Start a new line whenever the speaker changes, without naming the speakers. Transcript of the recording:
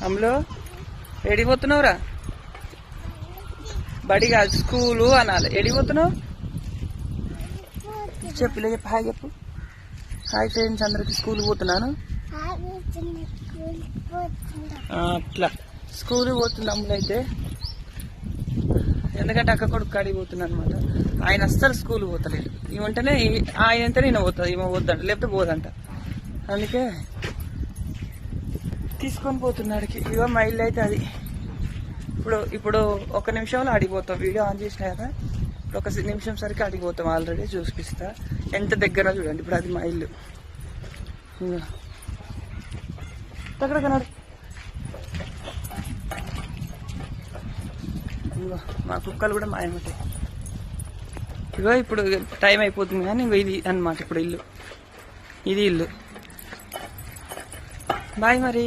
అమ్ములు ఎడిపోతున్నావురా? బడి కాదు స్కూలు అనాలి. ఎడిపోతున్నావు చెప్పు, ఇలా చెప్పు. హాయ్ చెప్పు. హాయ్ ఫ్రెండ్స్ అందరికి స్కూల్ పోతున్నాను. అట్లా స్కూల్ పోతుంది అమ్ములు అయితే. ఎందుకంటే అక్క కొడుకు కాడికి పోతున్నాను అనమాట. ఆయన అస్సలు స్కూల్ పోతలేదు. ఏమంటేనే ఆయన అంటే నేను పోతుంది, ఈమె పోద్దంట, లేకపోతే పోదంట. అందుకే తీసుకొని పోతున్నాడికి. ఇగో మా ఇల్లు అయితే అది. ఇప్పుడు 1 నిమిషంలో అడిగిపోతాం. వీడియో ఆన్ చేసిన కదా, ఇప్పుడు 1 నిమిషం సరికి అడిగిపోతాం. ఆల్రెడీ చూపిస్తా ఎంత దగ్గర చూడండి. ఇప్పుడు అది మా ఇల్లు. అక్కడ కన్నాడు. మా కుక్కలు కూడా మాయమవుతాయి. ఇగో ఇప్పుడు టైం అయిపోతుంది కానీ ఇది అన్నమాట ఇప్పుడు ఇల్లు. ఇది ఇల్లు. బాయ్ మరి.